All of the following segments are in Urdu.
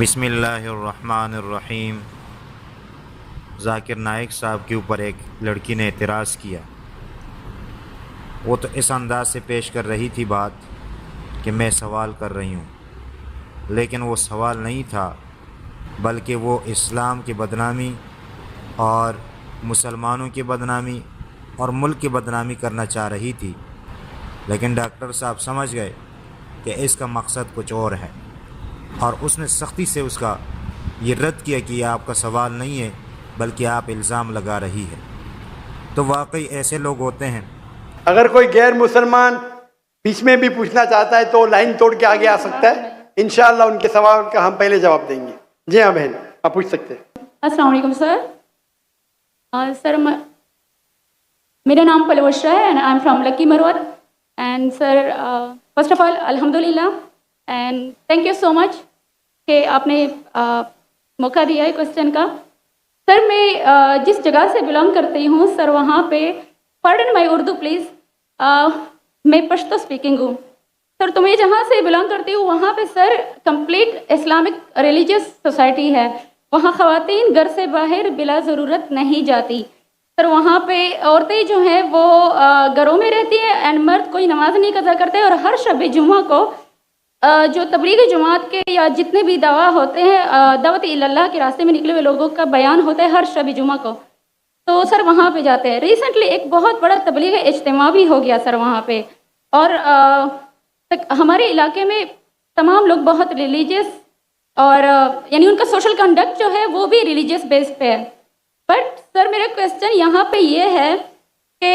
بسم اللہ الرحمن الرحیم۔ ذاکر نائک صاحب کے اوپر ایک لڑکی نے اعتراض کیا۔ وہ تو اس انداز سے پیش کر رہی تھی بات کہ میں سوال کر رہی ہوں، لیکن وہ سوال نہیں تھا، بلکہ وہ اسلام کی بدنامی اور مسلمانوں کی بدنامی اور ملک کی بدنامی کرنا چاہ رہی تھی۔ لیکن ڈاکٹر صاحب سمجھ گئے کہ اس کا مقصد کچھ اور ہے، اور اس نے سختی سے اس کا یہ رد کیا کہ یہ آپ کا سوال نہیں ہے بلکہ آپ الزام لگا رہی ہے۔ تو واقعی ایسے لوگ ہوتے ہیں۔ اگر کوئی غیر مسلمان بیچ میں بھی پوچھنا چاہتا ہے تو لائن توڑ کے آگے آ سکتا ہے، انشاءاللہ ان کے سوال کا ہم پہلے جواب دیں گے۔ جی ہاں بہن، آپ پوچھ سکتے ہیں۔ السلام علیکم سر۔ سر میرا نام پلوشا ہے and I am from lucky Marwat. And sir first of all الحمدللہ اینڈ تھینک یو سو مچ کہ آپ نے موقع دیا ہے کوشچن کا۔ سر میں جس جگہ سے بلانگ کرتی ہوں سر، وہاں پہ پارڈن مائی اردو پلیز، میں پشتو اسپیکنگ ہوں سر۔ تو میں جہاں سے بلانگ کرتی ہوں وہاں پہ سر کمپلیٹ اسلامک ریلیجیس سوسائٹی ہے۔ وہاں خواتین گھر سے باہر بلا ضرورت نہیں جاتی سر۔ وہاں پہ عورتیں جو ہیں وہ گھروں میں رہتی ہیں اینڈ مرد کوئی نماز نہیں قضا کرتے، اور ہر شب جمعہ کو جو تبلیغی جماعت کے یا جتنے بھی دعویٰ ہوتے ہیں دعوت اللہ کے راستے میں نکلے ہوئے لوگوں کا بیان ہوتا ہے ہر شب جمعہ کو، تو سر وہاں پہ جاتے ہیں۔ ریسنٹلی ایک بہت بڑا تبلیغ اجتماع بھی ہو گیا سر وہاں پہ، اور ہمارے علاقے میں تمام لوگ بہت ریلیجیس اور یعنی ان کا سوشل کنڈکٹ جو ہے وہ بھی ریلیجیس بیس پہ ہے۔ بٹ سر میرا کویسچن یہاں پہ یہ ہے کہ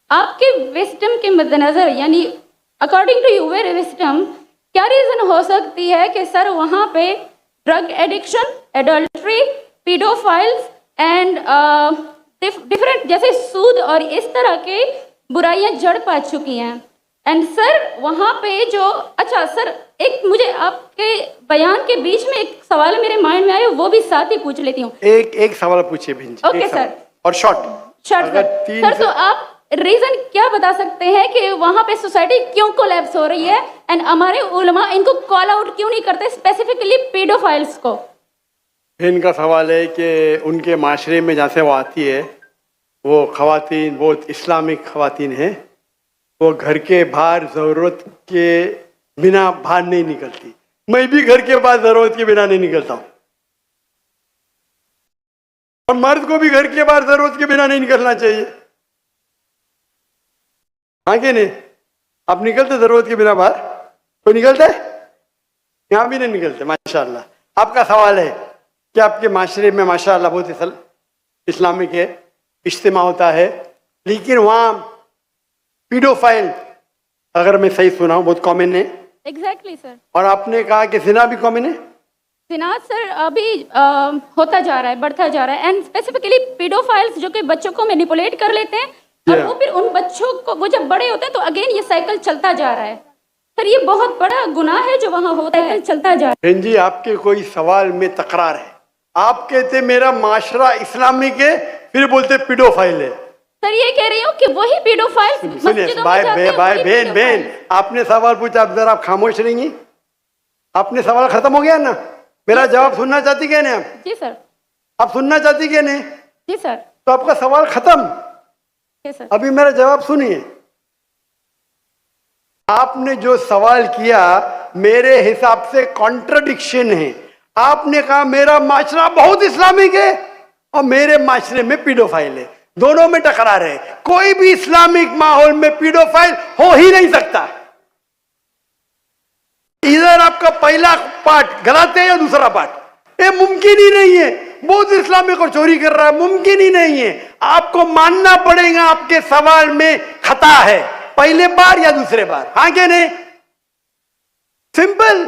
آپ کے وسڈم کے مد نظر، یعنی اکارڈنگ ٹو یور وسڈم، کیا ریزن ہو سکتی ہے کہ سر وہاں پہ drug addiction, adultery, paedophiles and different جیسے سود اور اس طرح کے برائیاں جڑ پا چکی ہیں؟ اینڈ سر وہاں پہ جو اچھا سر ایک مجھے آپ کے بیان کے بیچ میں ایک سوال میرے مائنڈ میں آیا، وہ بھی ساتھ ہی پوچھ لیتی ہوں۔ ایک سوال پوچھیے بہن جی۔ اوکے سر، اور شارٹ سر تو آپ ریزن کیا بتا سکتے ہیں کہ وہاں پہ سوسائٹی کیوں کولیپس ہو رہی ہے اینڈ ہمارے علماء ان کو کال آؤٹ کیوں نہیں کرتے، اسپیسیفکلی پیڈوفائلس کو؟ ان کا سوال ہے کہ ان کے معاشرے میں جہاں سے وہ آتی ہے وہ خواتین بہت اسلامک خواتین ہیں، وہ گھر کے باہر ضرورت کے بنا باہر نہیں نکلتی۔ میں بھی گھر کے باہر ضرورت کے بنا نہیں نکلتا ہوں، اور مرد کو بھی گھر کے باہر ضرورت کے بنا نہیں نکلنا چاہیے، ہاں کہ نہیں؟ آپ نکلتے ضرورت کے بنا باہر؟ کوئی نکلتا ہے؟ یہاں بھی نہیں نکلتے ماشاءاللہ۔ آپ کا سوال ہے کہ آپ کے معاشرے میں ماشاءاللہ بہت اسلامک ہے، اجتماع ہوتا ہے، لیکن وہاں پیڈوفائل، اگر میں صحیح سنا ہوں، بہت کامن ہے۔ ایگزیکٹلی سر۔ اور آپ نے کہا کہ زنا بھی کامن ہے؟ زنا سر ابھی ہوتا جا رہا ہے، بڑھتا جا رہا ہے، اینڈ اسپیسیفکلی پیڈوفائلس جو کہ بچوں کو مینیپولیٹ کر لیتے ہیں اور وہ پھر ان بچوں کو وہ جب بڑے ہوتے ہیں تو اگین یہ سائیکل چلتا جا رہا ہے سر۔ یہ بہت بڑا گناہ ہے جو وہاں ہوتا ہے، چلتا جا رہا ہے۔ بہن جی آپ کے کوئی سوال میں تکرار ہے، آپ کہتے میرا معاشرہ اسلامک ہے، پھر بولتے پیڈوفائل ہے۔ سر یہ کہہ رہی ہوں کہ وہی پیڈوفائلس مسجدوں میں جاتے ہیں۔ بہن آپ نے سوال پوچھا، اب ذرا آپ خاموش رہیں گی؟ آپ نے سوال ختم ہو گیا نا؟ میرا جواب سننا چاہتی کہ نہیں آپ؟ جی سر۔ آپ سننا چاہتی کہ نہیں؟ جی سر۔ تو آپ کا سوال ختم، سر ابھی میرا جواب سنیے۔ آپ نے جو سوال کیا میرے حساب سے کانٹرڈکشن ہے۔ آپ نے کہا میرا معاشرہ بہت اسلامک ہے اور میرے معاشرے میں پیڈوفائل ہے، دونوں میں ٹکرار ہے۔ کوئی بھی اسلامک ماحول میں پیڈوفائل ہو ہی نہیں سکتا۔ ادھر آپ کا پہلا پارٹ غلط ہے یا دوسرا پارٹ؟ یہ ممکن ہی نہیں ہے، بہت اسلامک اور چوری کر رہا ہے، ممکن ہی نہیں ہے۔ آپ کو ماننا پڑے گا آپ کے سوال میں خطا ہے، پہلے بار یا دوسرے بار، ہاں کہ نہیں؟ سمپل،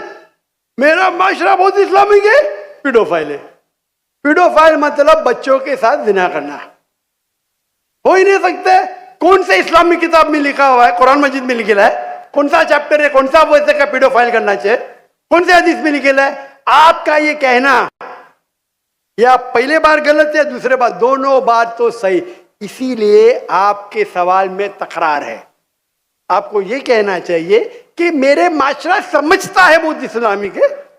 میرا معاشرہ بہت اسلامک ہے، پیڈوفائل ہے۔ پیڈوفائل مطلب بچوں کے ساتھ زنا کرنا، ہو ہی نہیں سکتا ہے۔ کون سے اسلامی کتاب میں لکھا ہوا ہے؟ قرآن مجید میں لکھا ہے؟ کون سا چیپٹر ہے؟ کون سا ویسے کا پیڈوفائل کرنا چاہیے؟ کون سے حدیث میں لکھا ہے؟ آپ کا یہ کہنا یا پہلے بار غلط ہے، دوسرے بار، دونوں بات تو صحیح۔ اسی لیے آپ کے سوال میں تکرار ہے۔ آپ کو یہ کہنا چاہیے کہ میرے معاشرہ سمجھتا ہے بہت اسلامک ہے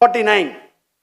49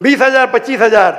20,000 25,000,